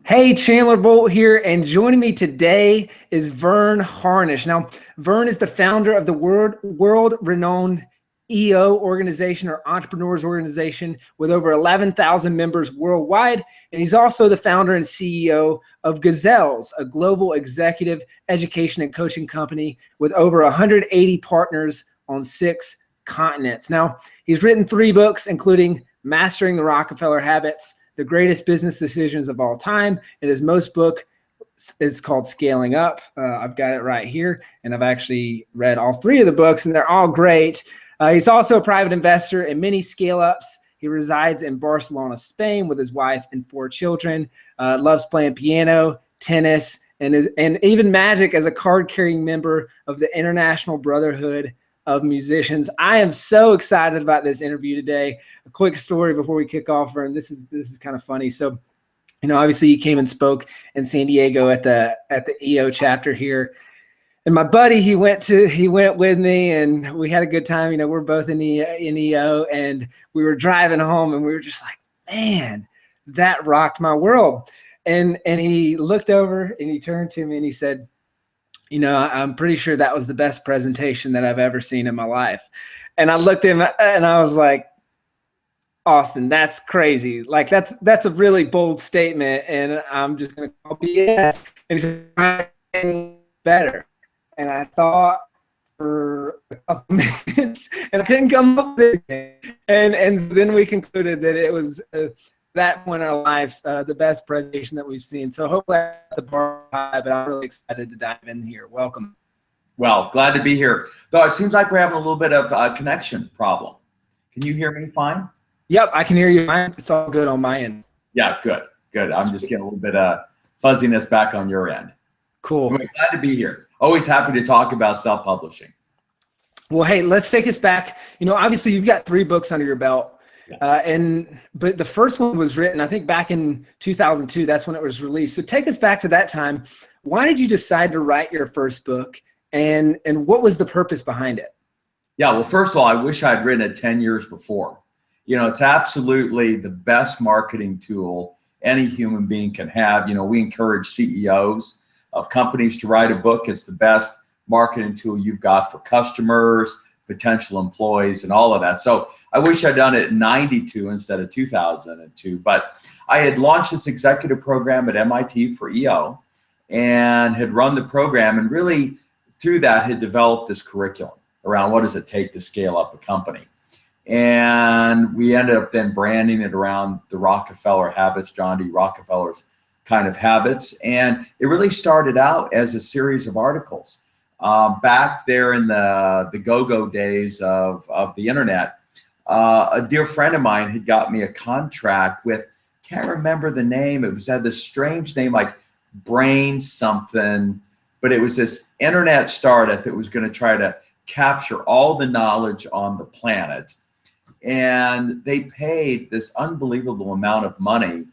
Hey, Chandler Bolt here, and joining me today is Verne Harnish. Now, Verne is the founder of the world-renowned EO organization or entrepreneurs organization with over 11,000 members worldwide. And he's also the founder and CEO of Gazelles, a global executive education and coaching company with over 180 partners on 6 continents. Now, he's written 3 books, including Mastering the Rockefeller Habits, The Greatest Business Decisions of All Time, and his most book is called Scaling Up. I've got it right here, and I've actually read all 3 of the books, and they're all great. He's also a private investor in many scale-ups. He resides in Barcelona, Spain, with his wife and 4 children. Loves playing piano, tennis, and even magic as a card-carrying member of the International Brotherhood of Musicians. I am so excited about this interview today. A quick story before we kick off, and this is kind of funny. So, obviously you came and spoke in San Diego at the EO chapter here, and my buddy he went with me, and we had a good time. We're both in EO, and we were driving home, and we were just like, man, that rocked my world. And he looked over and he turned to me and he said, I'm pretty sure that was the best presentation that I've ever seen in my life. And I looked at him and I was like, Austin, that's crazy. Like that's a really bold statement. And I'm just going to call BS. And he said, better. And I thought for a couple minutes and I couldn't come up with it. And then we concluded that it was that point in our lives, the best presentation that we've seen. So hopefully I got the bar high, but I'm really excited to dive in here. Welcome. Well, glad to be here. Though it seems like we're having a little bit of a connection problem. Can you hear me fine? Yep, I can hear you fine. It's all good on my end. Yeah, good. I'm just getting a little bit of fuzziness back on your end. Cool. We're glad to be here. Always happy to talk about self-publishing. Well, hey, let's take us back. Obviously you've got 3 books under your belt. But the first one was written, I think, back in 2002. That's when it was released. So take us back to that time. Why did you decide to write your first book, and what was the purpose behind it? Yeah, well, first of all, I wish I'd written it 10 years before. It's absolutely the best marketing tool any human being can have. We encourage CEOs of companies to write a book. It's the best marketing tool you've got for customers, potential employees, and all of that. So I wish I'd done it in 92 instead of 2002. But I had launched this executive program at MIT for EO and had run the program, and really through that had developed this curriculum around what does it take to scale up a company. And we ended up then branding it around the Rockefeller habits, John D. Rockefeller's kind of habits. And it really started out as a series of articles. Back there in the go-go days of the internet, a dear friend of mine had got me a contract with, can't remember the name, had this strange name like Brain something, but it was this internet startup that was going to try to capture all the knowledge on the planet. And they paid this unbelievable amount of money,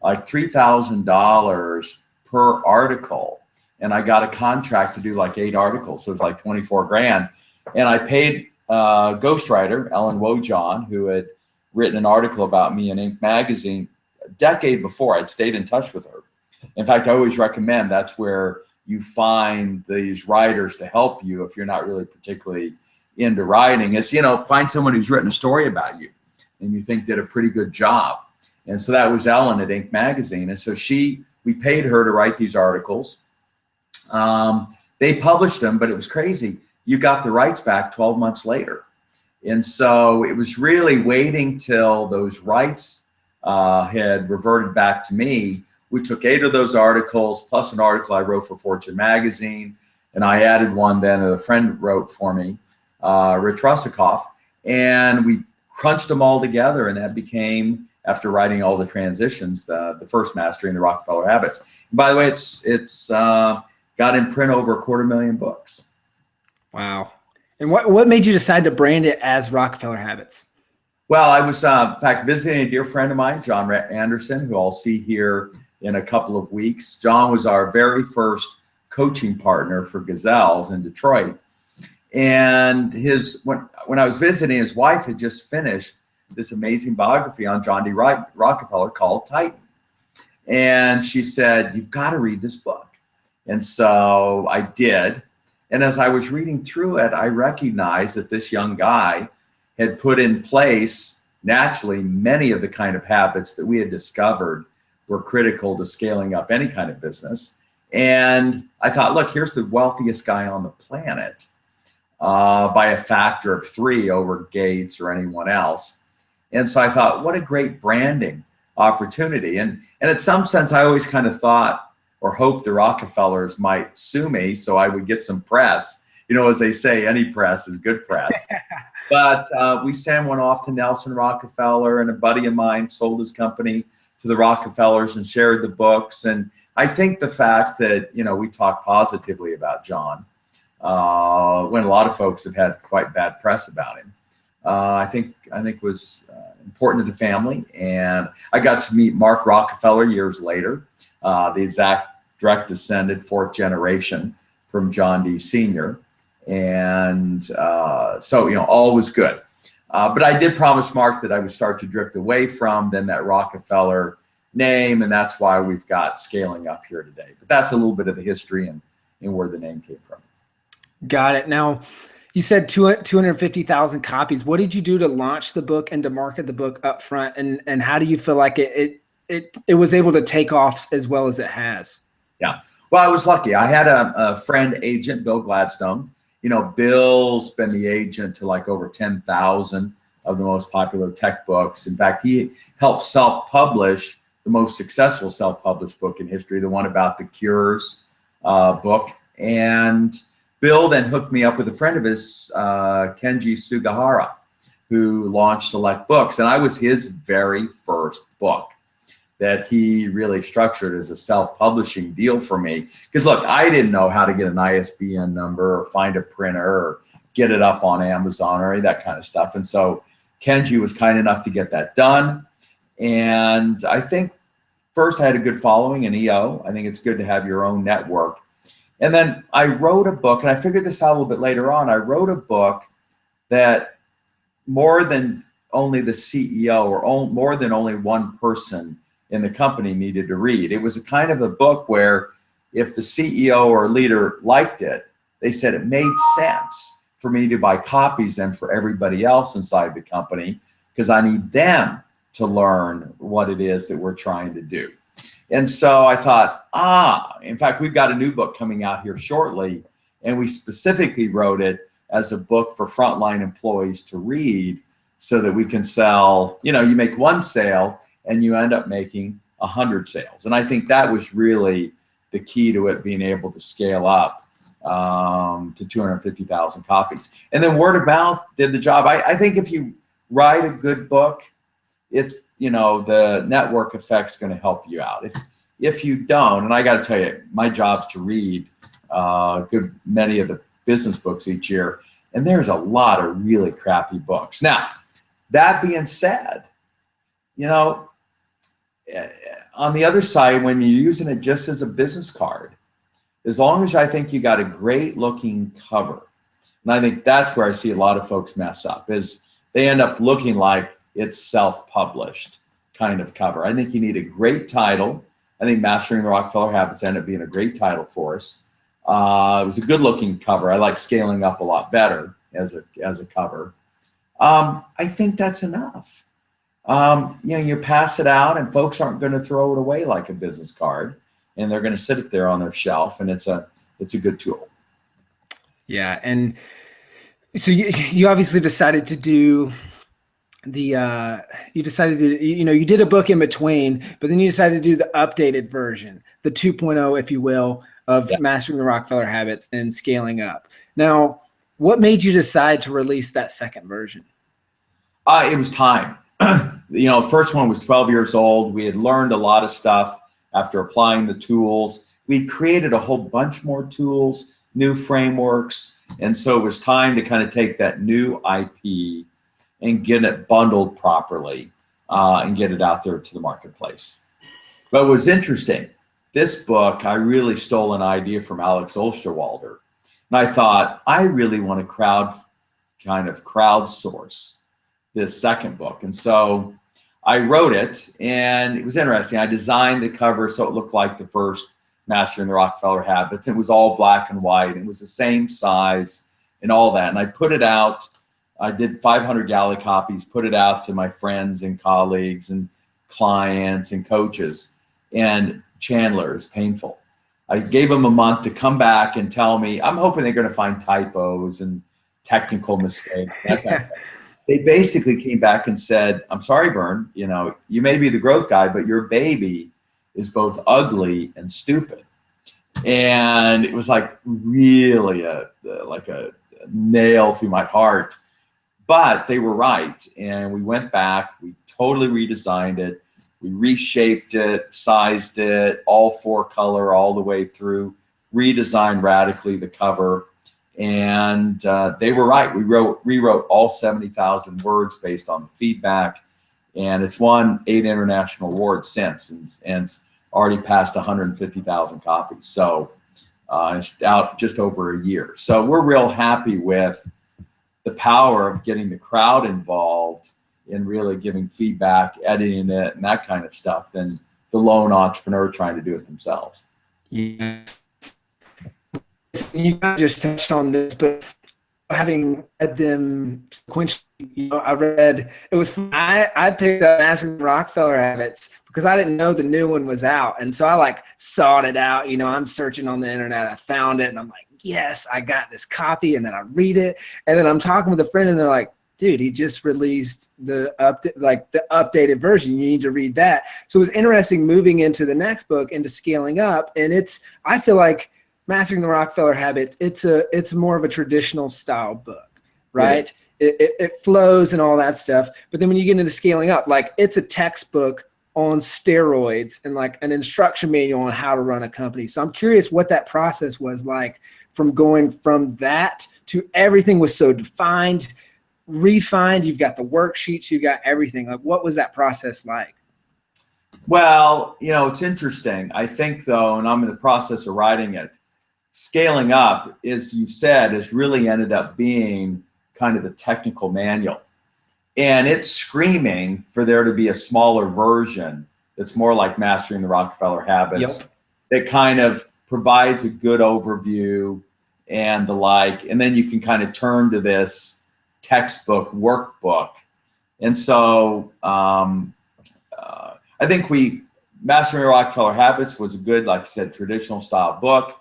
like $3,000 per article. And I got a contract to do like 8 articles. So it was like 24 grand. And I paid ghostwriter, Ellen Wojohn, who had written an article about me in Inc. magazine a decade before. I'd stayed in touch with her. In fact, I always recommend that's where you find these writers to help you if you're not really particularly into writing. Is, find someone who's written a story about you and you think did a pretty good job. And so that was Ellen at Inc. magazine. And so we paid her to write these articles. They published them, but it was crazy. You got the rights back 12 months later. And so it was really waiting till those rights had reverted back to me. We took 8 of those articles, plus an article I wrote for Fortune magazine. And I added one then that a friend wrote for me, Rich Russakoff. And we crunched them all together. And that became, after writing all the transitions, the first Mastering the Rockefeller Habits. And by the way, it's got in print over 250,000 books. Wow. And what made you decide to brand it as Rockefeller Habits? Well, I was, in fact, visiting a dear friend of mine, John Anderson, who I'll see here in a couple of weeks. John was our very first coaching partner for Gazelles in Detroit. And when I was visiting, his wife had just finished this amazing biography on John D. Rockefeller called Titan. And she said, you've got to read this book. And so I did. And as I was reading through it, I recognized that this young guy had put in place, naturally, many of the kind of habits that we had discovered were critical to scaling up any kind of business. And I thought, look, here's the wealthiest guy on the planet by a factor of 3 over Gates or anyone else. And so I thought, what a great branding opportunity. And in some sense, I always kind of thought or hoped the Rockefellers might sue me so I would get some press. You know, as they say, any press is good press. But we sent one off to Nelson Rockefeller, and a buddy of mine sold his company to the Rockefellers and shared the books. And I think the fact that, you know, we talk positively about John when a lot of folks have had quite bad press about him, I think was important to the family. And I got to meet Mark Rockefeller years later, the exact direct descended 4th generation from John D. Sr. And so, you know, all was good. But I did promise Mark that I would start to drift away from then that Rockefeller name, and that's why we've got Scaling Up here today. But that's a little bit of the history and where the name came from. Got it. Now, you said 250,000 copies. What did you do to launch the book and to market the book up front? And how do you feel like it was able to take off as well as it has? Yeah. Well, I was lucky. I had a friend agent, Bill Gladstone. You know, Bill's been the agent to like over 10,000 of the most popular tech books. In fact, he helped self-publish the most successful self-published book in history, the one about the cures book. And Bill then hooked me up with a friend of his, Kenji Sugahara, who launched Select Books. And I was his very first book that he really structured as a self-publishing deal for me. Because look, I didn't know how to get an ISBN number or find a printer or get it up on Amazon or any of that kind of stuff. And so Kenji was kind enough to get that done. And I think first I had a good following in EO. I think it's good to have your own network. And then I wrote a book, and I figured this out a little bit later on. I wrote a book that more than only the CEO or more than only one person in the company needed to read. It was a kind of a book where if the CEO or leader liked it, they said it made sense for me to buy copies and for everybody else inside the company, because I need them to learn what it is that we're trying to do. And so I thought, in fact, we've got a new book coming out here shortly, and we specifically wrote it as a book for frontline employees to read so that we can sell, you know, you make one sale and you end up making 100 sales. And I think that was really the key to it being able to scale up to 250,000 copies. And then word of mouth did the job. I think if you write a good book, it's, you know, the network effect's going to help you out. If you don't, and I got to tell you, my job's to read many of the business books each year, and there's a lot of really crappy books. Now, that being said, you know, on the other side, when you're using it just as a business card, as long as I think you got a great looking cover, and I think that's where I see a lot of folks mess up, is they end up looking like it's self-published kind of cover. I think you need a great title. I think Mastering the Rockefeller Habits ended up being a great title for us. It was a good looking cover. I like Scaling Up a lot better as a cover. I think that's enough. You know, you pass it out and folks aren't going to throw it away like a business card, and they're going to sit it there on their shelf, and it's a good tool. Yeah. And so you obviously decided to do you did a book in between, but then you decided to do the updated version, the 2.0, if you will, of Mastering the Rockefeller Habits and Scaling Up. Now, what made you decide to release that second version? It was time. You know, first one was 12 years old. We had learned a lot of stuff after applying the tools. We created a whole bunch more tools, new frameworks. And so it was time to kind of take that new IP and get it bundled properly and get it out there to the marketplace. But what was interesting, this book, I really stole an idea from Alex Osterwalder. And I thought, I really want to crowdsource this second book. And so I wrote it, and it was interesting. I designed the cover so it looked like the first Mastering the Rockefeller Habits. It was all black and white. It was the same size and all that. And I put it out. I did 500 galley copies, put it out to my friends and colleagues and clients and coaches. And Chandler is painful. I gave them a month to come back and tell me, I'm hoping they're going to find typos and technical mistakes. They basically came back and said, I'm sorry, Verne, you know, you may be the growth guy, but your baby is both ugly and stupid. And it was like really like a nail through my heart. But they were right. And we went back, we totally redesigned it. We reshaped it, sized it, all 4-color all the way through, redesigned radically the cover. And they were right. We rewrote all 70,000 words based on the feedback. And it's won 8 international awards since, and it's already passed 150,000 copies. So it's out just over a year. So we're real happy with the power of getting the crowd involved in really giving feedback, editing it, and that kind of stuff than the lone entrepreneur trying to do it themselves. Yeah. You just touched on this, but having read them sequentially, you know, I read, it was, I picked up Mastering the Rockefeller Habits because I didn't know the new one was out. And so I like sought it out, you know, I'm searching on the internet, I found it and I'm like, yes, I got this copy. And then I read it. And then I'm talking with a friend and they're like, dude, he just released the updated version. You need to read that. So it was interesting moving into the next book, into Scaling Up. And I feel like Mastering the Rockefeller Habits, it's more of a traditional style book, right? Yeah. It flows and all that stuff. But then when you get into Scaling Up, like it's a textbook on steroids and like an instruction manual on how to run a company. So I'm curious what that process was like from going from that to everything was so defined, refined, you've got the worksheets, you've got everything. Like what was that process like? Well, you know, it's interesting. I think though, and I'm in the process of writing it, Scaling Up, as you said, has really ended up being kind of the technical manual. And it's screaming for there to be a smaller version that's more like Mastering the Rockefeller Habits. Yep. That kind of provides a good overview and the like. And then you can kind of turn to this textbook workbook. And so I think Mastering the Rockefeller Habits was a good, like I said, traditional style book.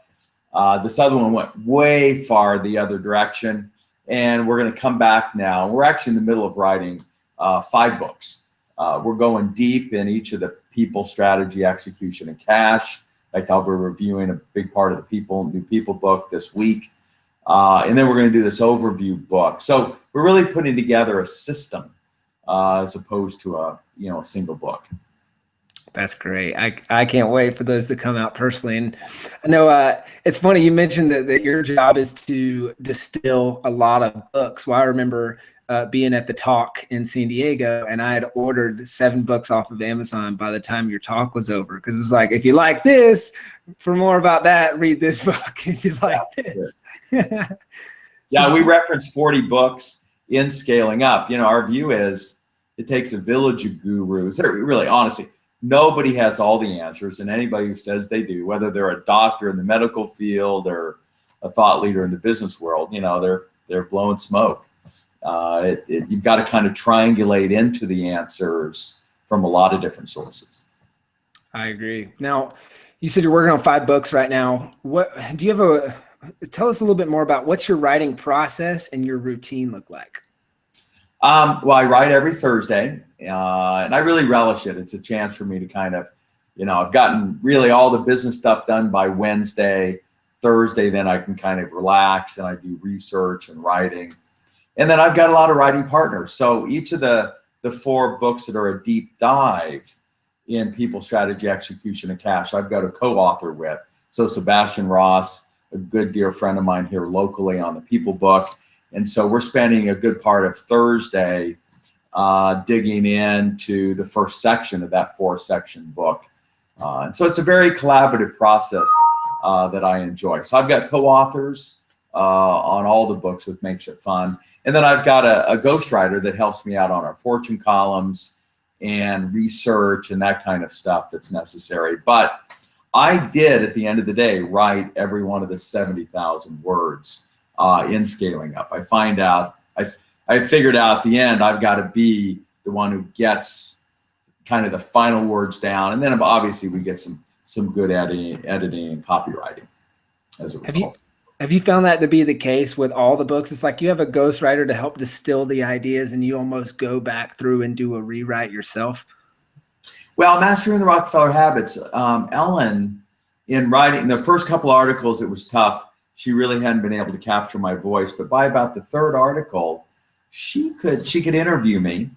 This other one went way far the other direction, and we're going to come back now. We're actually in the middle of writing 5 books. We're going deep in each of the people, strategy, execution, and cash. In fact, I'll be reviewing a big part of the new people book this week. And then we're going to do this overview book. So we're really putting together a system as opposed to a single book. That's great. I can't wait for those to come out personally. And I know it's funny, you mentioned that your job is to distill a lot of books. Well, I remember being at the talk in San Diego, and I had ordered 7 books off of Amazon by the time your talk was over. Because it was like, if you like this, for more about that, read this book. If you like this. Yeah, we referenced 40 books in Scaling Up. You know, our view is it takes a village of gurus. Really, honestly, nobody has all the answers, and anybody who says they do, whether they're a doctor in the medical field or a thought leader in the business world, you know, they're blowing smoke. You've got to kind of triangulate into the answers from a lot of different sources. I agree. Now, you said you're working on 5 books right now. Tell us a little bit more about what's your writing process and your routine look like? Well, I write every Thursday, and I really relish it. It's a chance for me to kind of, I've gotten really all the business stuff done by Wednesday. Thursday, then I can kind of relax and I do research and writing. And then I've got a lot of writing partners. So each of the 4 books that are a deep dive in people, strategy, execution, and cash, I've got a co-author with. So Sebastian Ross, a good dear friend of mine here locally on the people book. And so we're spending a good part of Thursday digging into the first section of that 4-section book. And so it's a very collaborative process that I enjoy. So I've got co-authors on all the books, which makes it fun. And then I've got a ghostwriter that helps me out on our fortune columns and research and that kind of stuff that's necessary. But I did, at the end of the day, write every one of the 70,000 words in Scaling Up. I find out, I figured out at the end, I've got to be the one who gets kind of the final words down. And then obviously we get some good editing and copywriting as a result. Have you found that to be the case with all the books? It's like you have a ghostwriter to help distill the ideas and you almost go back through and do a rewrite yourself? Well, Mastering the Rockefeller Habits, Ellen, in writing the first couple articles, it was tough. She really hadn't been able to capture my voice, but by about the third article, she could interview me.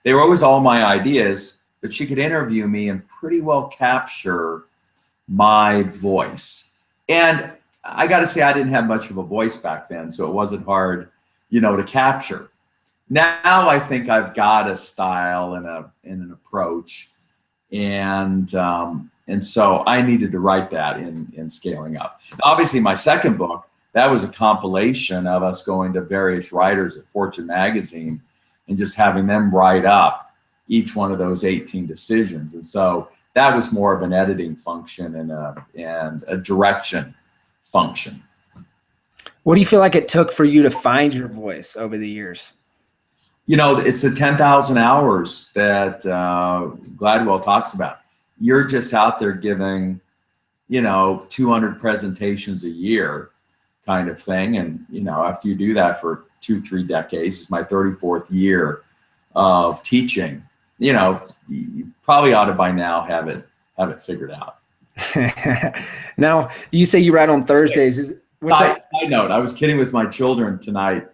They were always all my ideas, but she could interview me and pretty well capture my voice. And I got to say, I didn't have much of a voice back then, so it wasn't hard, to capture. Now I think I've got a style and an approach, and so I needed to write that in Scaling Up. Obviously, my second book, that was a compilation of us going to various writers at Fortune magazine and just having them write up each one of those 18 decisions. And so that was more of an editing function and a direction function. What do you feel like it took for you to find your voice over the years? It's the 10,000 hours that Gladwell talks about. You're just out there giving, 200 presentations a year kind of thing. And, after you do that for 2-3 decades, it's my 34th year of teaching, you probably ought to by now have it figured out. Now, you say you write on Thursdays. Side note, I was kidding with my children tonight.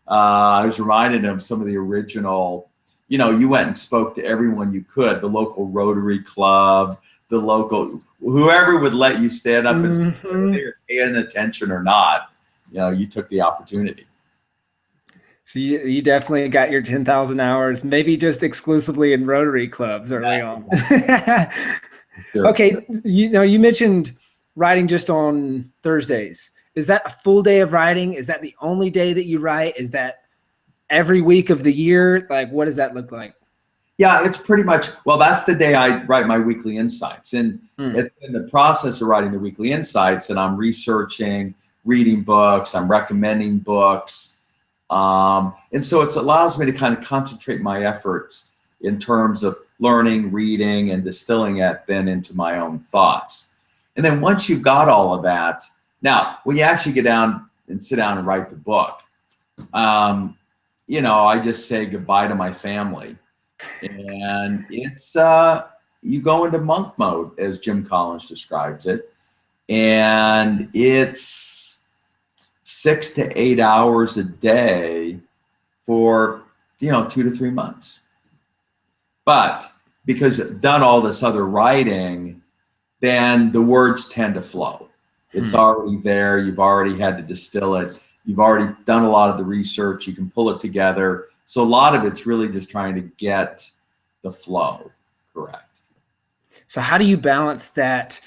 I was reminding them some of the original, you went and spoke to everyone you could, the local Rotary Club, the local, whoever would let you stand up and speak, whether they were paying attention or not, you took the opportunity. So you definitely got your 10,000 hours, maybe just exclusively in Rotary clubs early on. Sure. Okay, you mentioned writing just on Thursdays. Is that a full day of writing? Is that the only day that you write? Is that every week of the year? Like, what does that look like? Yeah, it's pretty much, well, that's the day I write my weekly insights. And it's in the process of writing the weekly insights, and I'm researching, reading books, I'm recommending books. And so it allows me to kind of concentrate my efforts in terms of learning, reading, and distilling it then into my own thoughts. And then once you've got all of that, now when you actually get down and sit down and write the book, I just say goodbye to my family. And it's, you go into monk mode, as Jim Collins describes it. And it's 6 to 8 hours a day for, 2 to 3 months. But because I've done all this other writing, then the words tend to flow. It's already there. You've already had to distill it. You've already done a lot of the research. You can pull it together. So a lot of it's really just trying to get the flow correct. So how do you balance that,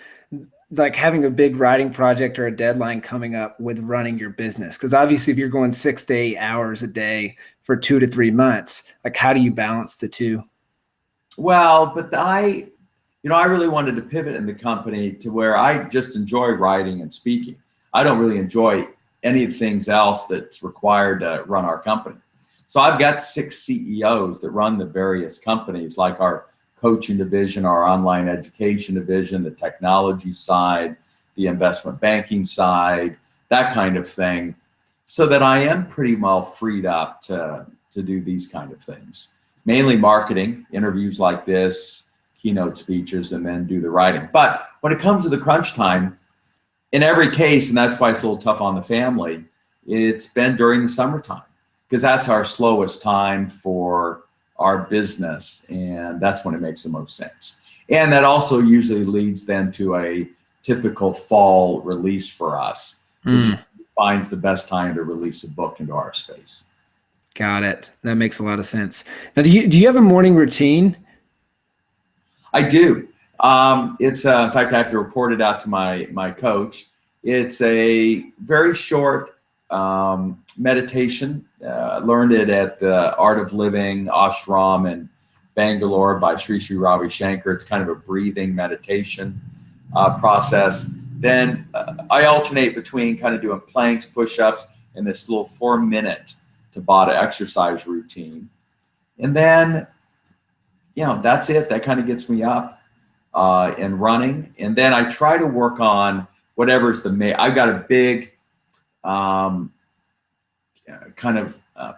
like having a big writing project or a deadline coming up with running your business? Because obviously if you're going 6 to 8 hours a day for 2 to 3 months, like how do you balance the two? Well, but I really wanted to pivot in the company to where I just enjoy writing and speaking. I don't really enjoy any of the things else that's required to run our company. So I've got 6 CEOs that run the various companies, like our coaching division, our online education division, the technology side, the investment banking side, that kind of thing, so that I am pretty well freed up to do these kind of things. Mainly marketing, interviews like this, keynote speeches, and then do the writing. But when it comes to the crunch time, in every case, and that's why it's a little tough on the family, it's been during the summertime, because that's our slowest time for our business, and that's when it makes the most sense. And that also usually leads then to a typical fall release for us, which finds the best time to release a book into our space. Got it. That makes a lot of sense. Now, do you have a morning routine? I do. It's in fact, I have to report it out to my coach. It's a very short meditation. Learned it at the Art of Living ashram in Bangalore by Sri Sri Ravi Shankar. It's kind of a breathing meditation process. Then I alternate between kind of doing planks, push-ups, and this little 4-minute Tabata exercise routine. And then, that's it. That kind of gets me up and running. And then I try to work on whatever's I've got a big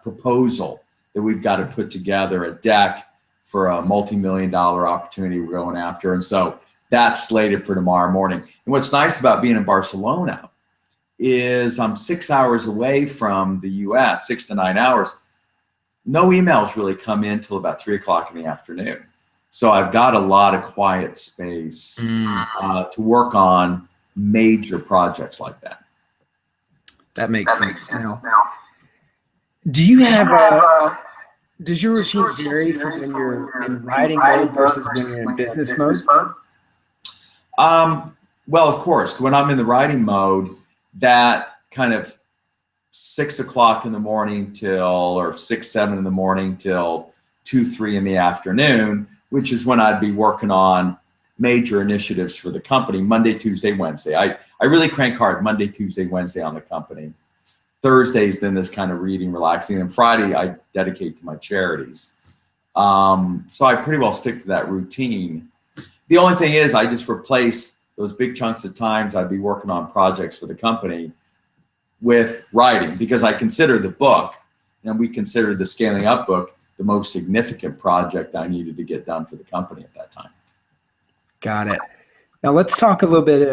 proposal that we've got to put together, a deck for a multi-million-dollar opportunity we're going after. And so that's slated for tomorrow morning. And what's nice about being in Barcelona is I'm 6 hours away from the US, 6 to 9 hours. No emails really come in till about 3 o'clock in the afternoon. So I've got a lot of quiet space to work on major projects like that. That makes sense now. Do you have does your routine vary from when you're in writing mode versus when you're in business mode? Well, of course, when I'm in the writing mode, that kind of 6 o'clock in the morning or 6, 7 in the morning till 2, 3 in the afternoon, which is when I'd be working on major initiatives for the company, Monday, Tuesday, Wednesday. I really crank hard Monday, Tuesday, Wednesday on the company. Thursdays, then this kind of reading, relaxing, and Friday I dedicate to my charities. So I pretty well stick to that routine. The only thing is I just replace those big chunks of times I'd be working on projects for the company with writing, because I consider the book, and we consider the Scaling Up book, the most significant project I needed to get done for the company at that time. Got it. Now let's talk a little bit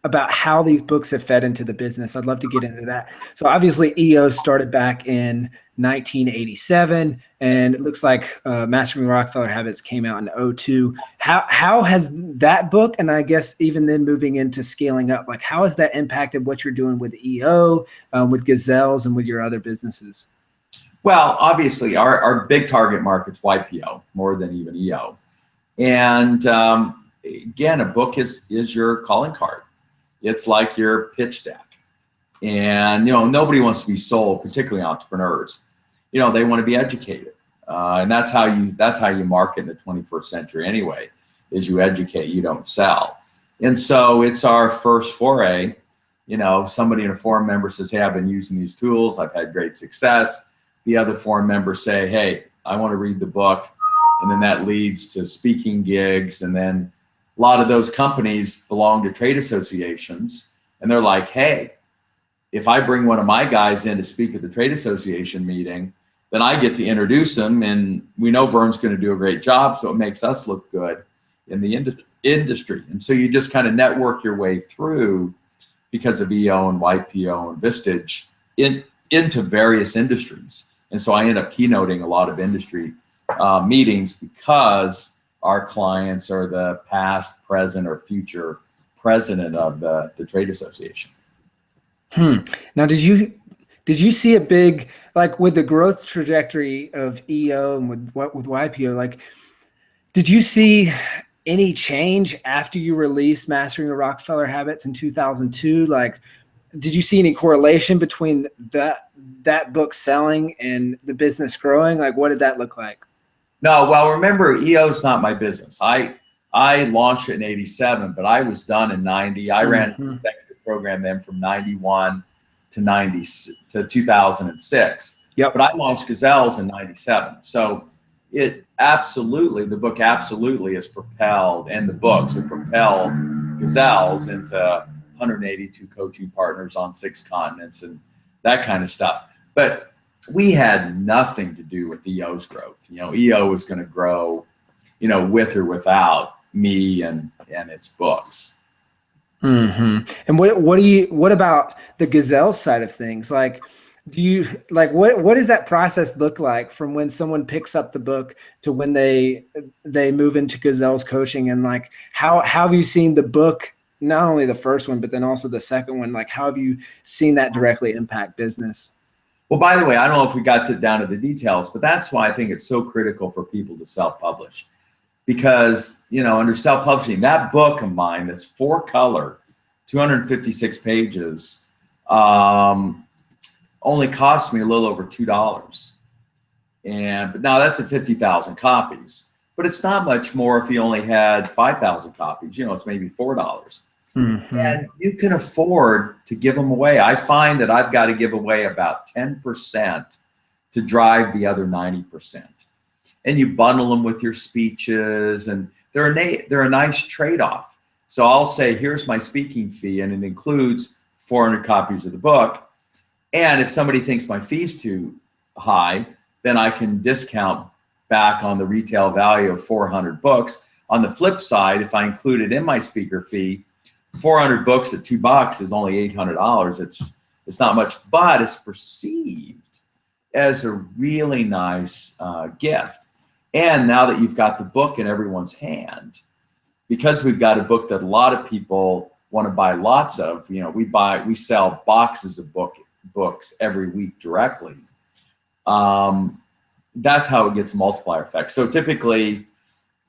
about how these books have fed into the business. I'd love to get into that. So obviously EO started back in 1987, and it looks like Mastering Rockefeller Habits came out in 2002. How has that book, and I guess even then moving into Scaling Up, like how has that impacted what you're doing with EO, with Gazelles, and with your other businesses? Well, obviously our big target market's YPO more than even EO. And again, a book is your calling card. It's like your pitch deck. And, nobody wants to be sold, particularly entrepreneurs. They want to be educated. And that's how you market in the 21st century anyway, is you educate, you don't sell. And so it's our first foray. Somebody in a forum member says, hey, I've been using these tools. I've had great success. The other forum members say, hey, I want to read the book. And then that leads to speaking gigs. And then a lot of those companies belong to trade associations, and they're like, hey, if I bring one of my guys in to speak at the trade association meeting, then I get to introduce him, and we know Verne's going to do a great job, so it makes us look good in the industry. And so you just kind of network your way through, because of EO and YPO and Vistage, into various industries. And so I end up keynoting a lot of industry meetings, because our clients are the past, present, or future president of the trade association. Now, did you see a big, like with the growth trajectory of EO and with YPO, like, did you see any change after you released Mastering the Rockefeller Habits in 2002? Like, did you see any correlation between that book selling and the business growing? Like, what did that look like? No, well, remember, EO's not my business. I launched it in 87, but I was done in 90. I ran an executive program then from 91 to 2006. Yep. But I launched Gazelles in 97. So the book absolutely has propelled, and the books have propelled Gazelles into 182 coaching partners on 6 continents and that kind of stuff. But we had nothing to do with EO's growth. EO was going to grow, with or without me and its books. And what about the Gazelle side of things? Like, what does that process look like from when someone picks up the book to when they move into Gazelle's coaching? And like, how have you seen the book, not only the first one, but then also the second one? Like, how have you seen that directly impact business? Well, by the way, I don't know if we got down to the details, but that's why I think it's so critical for people to self-publish. Because, under self-publishing, that book of mine that's 4-color, 256 pages, only cost me a little over $2. But now that's at 50,000 copies. but it's not much more if you only had 5,000 copies. You know, it's maybe $4. And you can afford to give them away. I find that I've got to give away about 10% to drive the other 90%. And you bundle them with your speeches, and they're a nice trade-off. So I'll say, here's my speaking fee, and it includes 400 copies of the book. And if somebody thinks my fee's too high, then I can discount back on the retail value of 400 books. On the flip side, if I include it in my speaker fee, 400 books at $2 is only $800. It's not much, but it's perceived as a really nice gift. And now that you've got the book in everyone's hand, because we've got a book that a lot of people want to buy lots of, you know, we sell boxes of books every week directly. That's how it gets a multiplier effect. So typically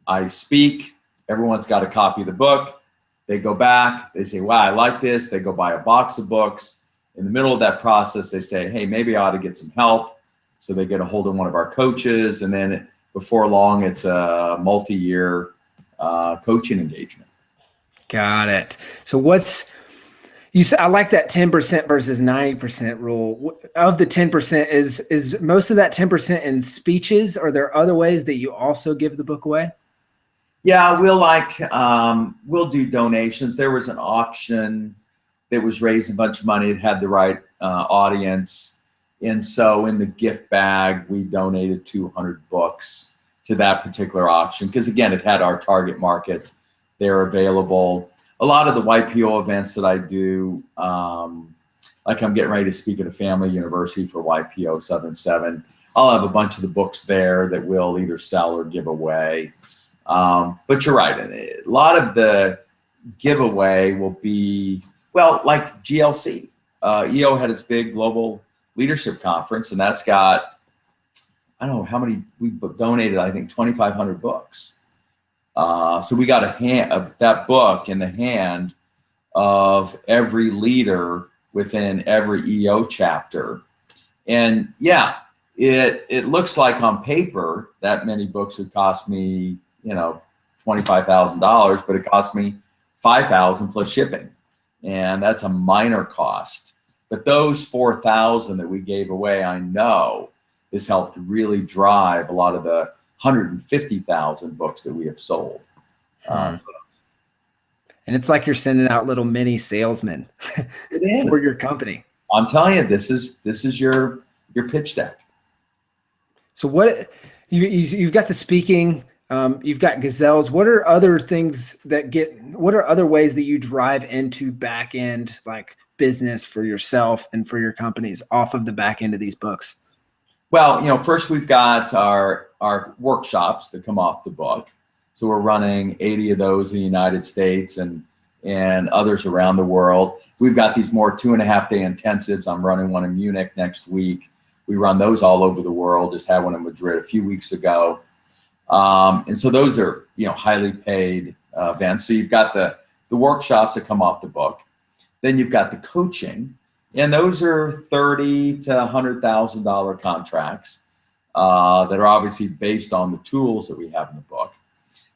I speak, everyone's got a copy of the book. They go back, they say, wow, I like this. They go buy a box of books. In the middle of that process, they say, hey, maybe I ought to get some help. So they get a hold of one of our coaches, and then before long, it's a multi-year coaching engagement. Got it. So I like that 10% versus 90% rule. Of the 10%, is most of that 10% in speeches? Are there other ways that you also give the book away? Yeah, we'll do donations. There was an auction that was raising a bunch of money. It had the right audience. And so in the gift bag, we donated 200 books to that particular auction because, again, it had our target market. They're available. A lot of the YPO events that I do, like I'm getting ready to speak at a family university for YPO Southern 7. I'll have a bunch of the books there that we'll either sell or give away. But you're right. A lot of the giveaway will be, well, like GLC. EO had its big global leadership conference, and that's got, I don't know how many, we donated, I think 2,500 books. So we got that book in the hand of every leader within every EO chapter. And yeah, it looks like on paper that many books would cost me, you know, $25,000, but it cost me $5,000 plus shipping. And that's a minor cost. But those 4,000 that we gave away, I know has helped really drive a lot of the 150,000 books that we have sold. And it's like you're sending out little mini salesmen for your company. I'm telling you, this is your pitch deck. So what you've got the speaking, you've got Gazelles. What are other things what are other ways that you drive into back end, like business for yourself and for your companies off of the back end of these books? Well, you know, first we've got our workshops that come off the book. So we're running 80 of those in the United States and others around the world. We've got these more 2.5-day intensives. I'm running one in Munich next week. We run those all over the world. Just had one in Madrid a few weeks ago. And so those are, you know, highly paid events. So you've got the workshops that come off the book. Then you've got the coaching, and those are $30,000 to $100,000 contracts that are obviously based on the tools that we have in the book.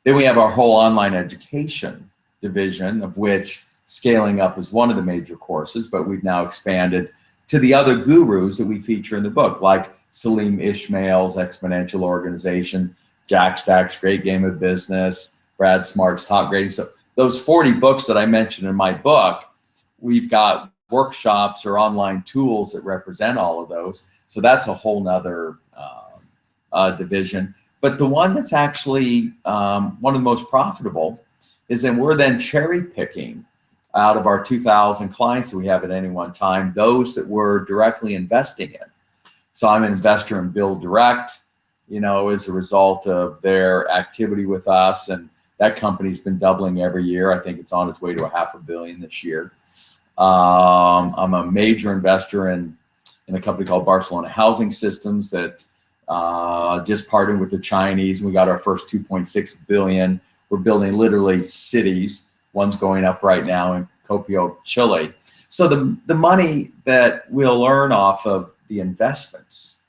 Then we have our whole online education division, of which Scaling Up is one of the major courses, but we've now expanded to the other gurus that we feature in the book, like Salim Ismail's Exponential Organization, Jack Stack's Great Game of Business, Brad Smart's Top Grading. So those 40 books that I mentioned in my book, we've got workshops or online tools that represent all of those. So that's a whole nother division. But the one that's actually one of the most profitable is that we're then cherry picking out of our 2,000 clients that we have at any one time, those that we're directly investing in. So I'm an investor in Build Direct, you know, as a result of their activity with us. And that company's been doubling every year. I think it's on its way to $500 million this year. I'm a major investor in a company called Barcelona Housing Systems that just partnered with the Chinese, and we got our first 2.6 billion. We're building literally cities. One's going up right now in Copio, Chile. So the money that we'll earn off of the investments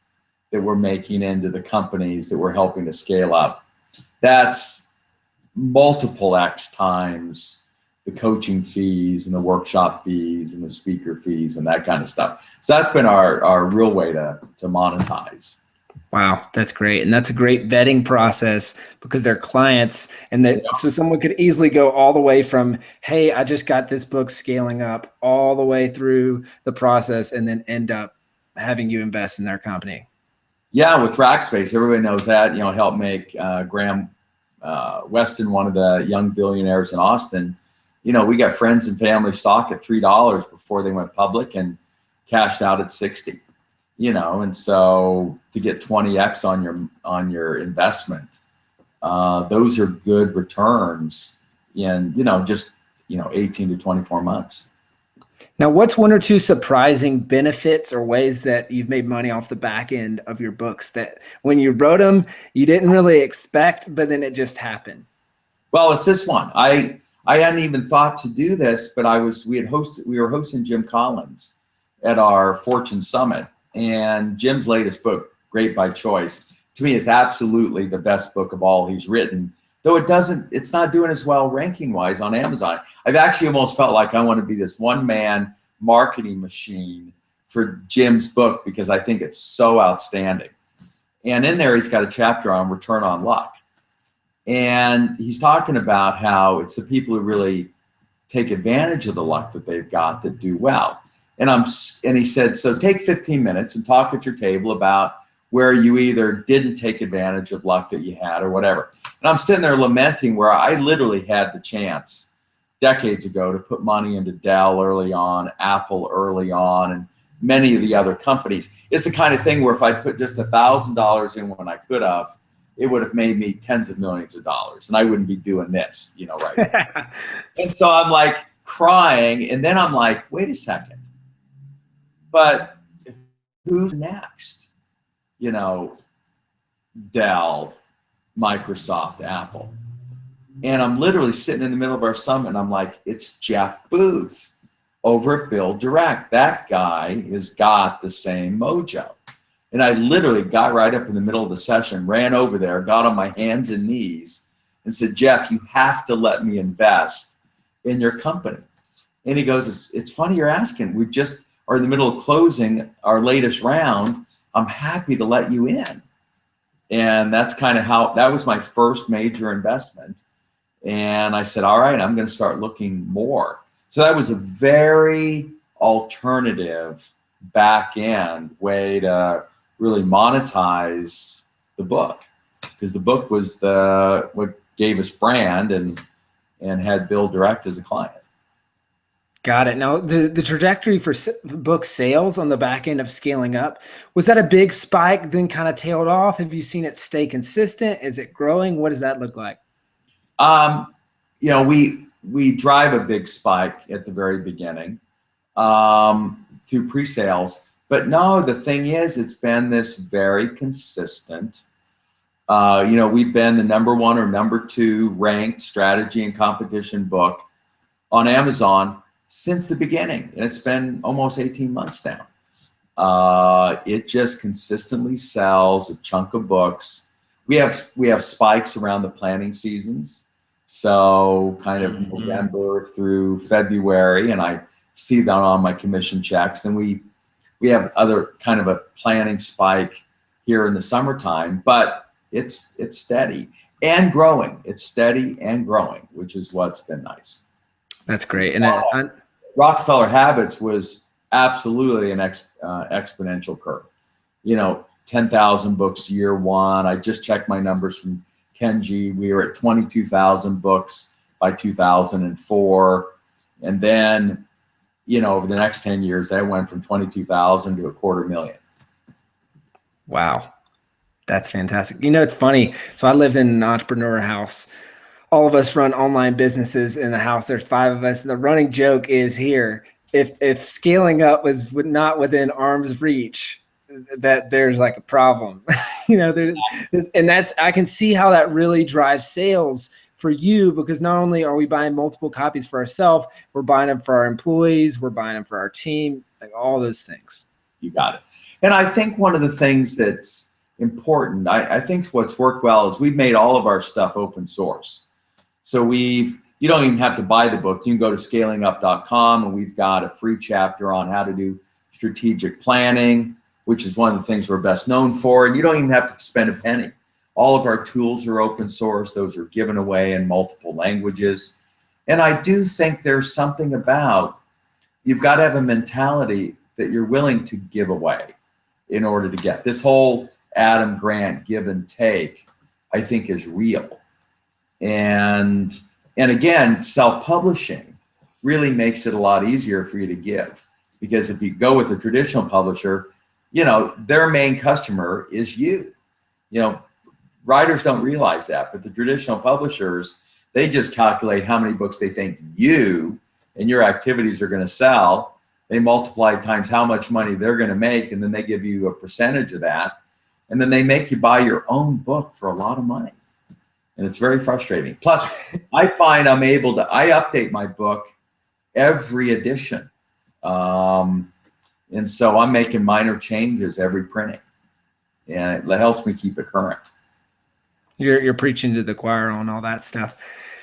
that we're making into the companies that we're helping to scale up, that's multiple X times the coaching fees and the workshop fees and the speaker fees and that kind of stuff. So that's been our real way to monetize. Wow, that's great. And that's a great vetting process because they're clients. And that so someone could easily go all the way from, hey, I just got this book scaling up, all the way through the process and then end up having you invest in their company. Yeah, with Rackspace, everybody knows that, helped make Graham Weston one of the young billionaires in Austin. We got friends and family stock at $3 before they went public and cashed out at 60. And so to get 20x on your investment, those are good returns in just 18 to 24 months. Now, what's one or two surprising benefits or ways that you've made money off the back end of your books that when you wrote them you didn't really expect, but then it just happened? Well, it's this one. I hadn't even thought to do this, but we were hosting Jim Collins at our Fortune Summit. And Jim's latest book, Great by Choice, to me is absolutely the best book of all he's written, though it's not doing as well ranking wise on Amazon. I've actually almost felt like I want to be this one-man marketing machine for Jim's book because I think it's so outstanding. And in there, he's got a chapter on return on luck. And he's talking about how it's the people who really take advantage of the luck that they've got that do well. And he said, so take 15 minutes and talk at your table about where you either didn't take advantage of luck that you had or whatever. And I'm sitting there lamenting where I literally had the chance decades ago to put money into Dell early on, Apple early on, and many of the other companies. It's the kind of thing where if I put just $1,000 in when I could have, it would have made me tens of millions of dollars and I wouldn't be doing this, right? And so I'm like crying. And then I'm like, wait a second. But who's next? Dell, Microsoft, Apple. And I'm literally sitting in the middle of our summit and I'm like, it's Jeff Booth over at Build Direct. That guy has got the same mojo. And I literally got right up in the middle of the session, ran over there, got on my hands and knees and said, Jeff, you have to let me invest in your company. And he goes, it's funny you're asking. We just are in the middle of closing our latest round. I'm happy to let you in. And that's kind of that was my first major investment. And I said, all right, I'm going to start looking more. So that was a very alternative back end way to really monetize the book, because the book was what gave us brand and had Build Direct as a client. Got it. Now, the trajectory for book sales on the back end of scaling up, was that a big spike, then kind of tailed off? Have you seen it stay consistent? Is it growing? What does that look like? We drive a big spike at the very beginning through pre-sales. But no, the thing is, it's been this very consistent. We've been the #1 or #2 ranked strategy and competition book on Amazon since the beginning, and it's been almost 18 months now. It just consistently sells a chunk of books. We have spikes around the planning seasons, so kind of November through February, and I see that on my commission checks. And we have other kind of a planning spike here in the summertime, but it's steady and growing. It's steady and growing, which is what's been nice. That's great. And Rockefeller Habits was absolutely an exponential curve. 10,000 books year one. I just checked my numbers from Kenji. We were at 22,000 books by 2004. And then, over the next 10 years, that went from 22,000 to 250,000. Wow. That's fantastic. It's funny. So I live in an entrepreneur house. All of us run online businesses in the house. There's 5 of us. And the running joke is here, if scaling up was not within arm's reach, that there's like a problem. And I can see how that really drives sales for you, because not only are we buying multiple copies for ourselves, we're buying them for our employees, we're buying them for our team, like all those things. You got it. And I think one of the things that's important. I think what's worked well is we've made all of our stuff open source. So you don't even have to buy the book. You can go to scalingup.com, and we've got a free chapter on how to do strategic planning, which is one of the things we're best known for. And you don't even have to spend a penny. All of our tools are open source. Those are given away in multiple languages. And I do think there's something about, you've got to have a mentality that you're willing to give away in order to get this whole Adam Grant give and take, I think, is real. And again, self-publishing really makes it a lot easier for you to give, because if you go with a traditional publisher, their main customer is you. Writers don't realize that, but the traditional publishers, they just calculate how many books they think you and your activities are going to sell. They multiply times how much money they're going to make, and then they give you a percentage of that. And then they make you buy your own book for a lot of money. And it's very frustrating. Plus, I find I update my book every edition. And so I'm making minor changes every printing. And it helps me keep it current. You're preaching to the choir on all that stuff.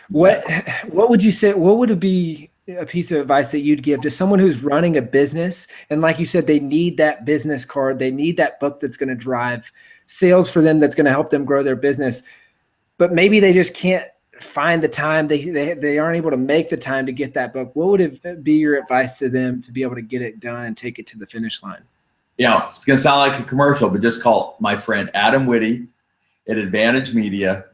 What would you say, what would it be a piece of advice that you'd give to someone who's running a business? And like you said, they need that business card. They need that book that's going to drive sales for them, that's going to help them grow their business. But maybe they just can't find the time. They aren't able to make the time to get that book. What would it be your advice to them to be able to get it done and take it to the finish line? It's going to sound like a commercial, but just call my friend Adam Whitty at Advantage Media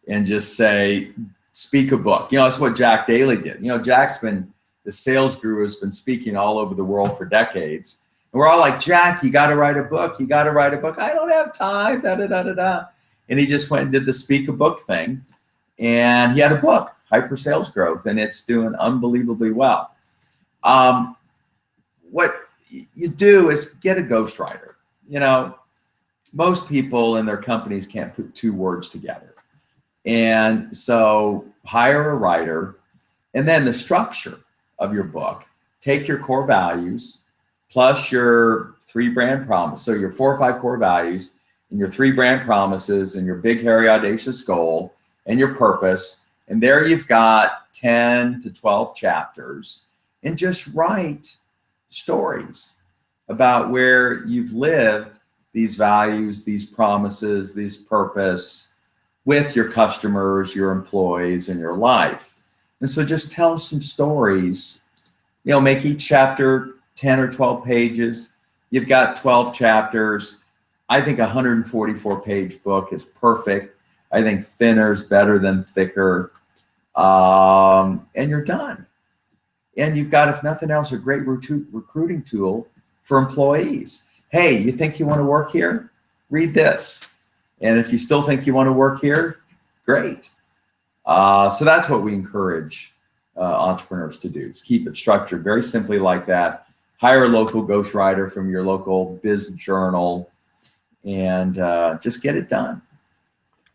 and just say, speak a book. It's what Jack Daly did. Jack's been the sales guru, has been speaking all over the world for decades. And we're all like, Jack, you got to write a book. You got to write a book. I don't have time, da, da, da, da, da. And he just went and did the speak a book thing. And he had a book, Hyper Sales Growth, and it's doing unbelievably well. What you do is get a ghostwriter. Most people in their companies can't put two words together. And so hire a writer, and then the structure of your book, take your core values plus your 3 brand promise. So your 4 or 5 core values and your 3 brand promises and your big, hairy, audacious goal and your purpose. And there you've got 10 to 12 chapters, and just write stories about where you've lived these values, these promises, these purpose with your customers, your employees, and your life. And so just tell some stories, make each chapter 10 or 12 pages. You've got 12 chapters. I think a 144-page book is perfect. I think thinner is better than thicker. And you're done. And you've got, if nothing else, a great recruiting tool for employees. Hey, you think you want to work here? Read this. And if you still think you want to work here, great. So that's what we encourage entrepreneurs to do, is keep it structured very simply like that. Hire a local ghostwriter from your local biz journal, and just get it done.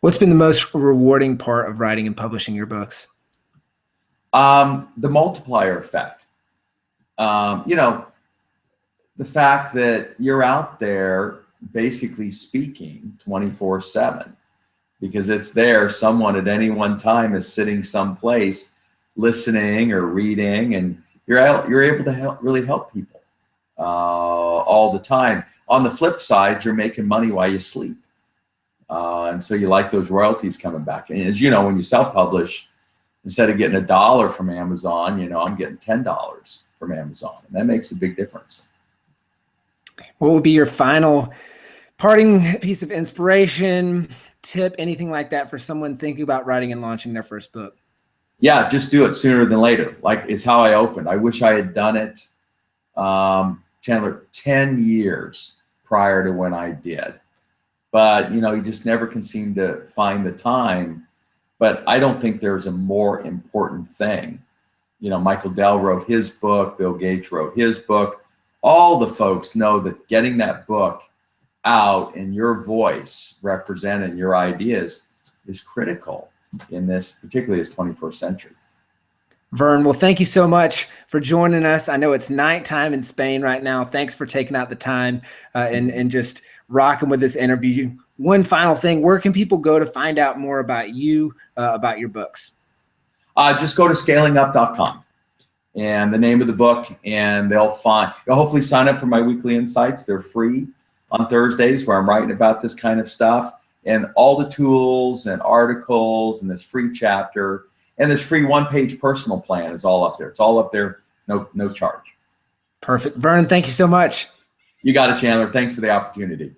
What's been the most rewarding part of writing and publishing your books? The multiplier effect. The fact that you're out there basically speaking 24/7, because it's there. Someone at any one time is sitting someplace listening or reading, and you're able to really help people all the time. On the flip side, you're making money while you sleep. And so you like those royalties coming back. And as you know, when you self-publish, instead of getting $1 from Amazon, I'm getting $10 from Amazon. And that makes a big difference. What would be your final parting piece of inspiration, tip, anything like that for someone thinking about writing and launching their first book? Yeah, just do it sooner than later. Like, it's how I opened. I wish I had done it, Chandler, 10 years prior to when I did. But, you just never can seem to find the time. But I don't think there's a more important thing. Michael Dell wrote his book. Bill Gates wrote his book. All the folks know that getting that book out and your voice representing your ideas is critical in this, particularly this 21st century. Verne, well, thank you so much for joining us. I know it's nighttime in Spain right now. Thanks for taking out the time and just rocking with this interview. one final thing, where can people go to find out more about you, about your books? Just go to scalingup.com and the name of the book, and they'll hopefully sign up for my weekly insights. They're free on Thursdays, where I'm writing about this kind of stuff, and all the tools and articles and this free chapter and this free one-page personal plan is all up there. It's all up there, no charge. Perfect. Verne, thank you so much. You got it, Chandler. Thanks for the opportunity.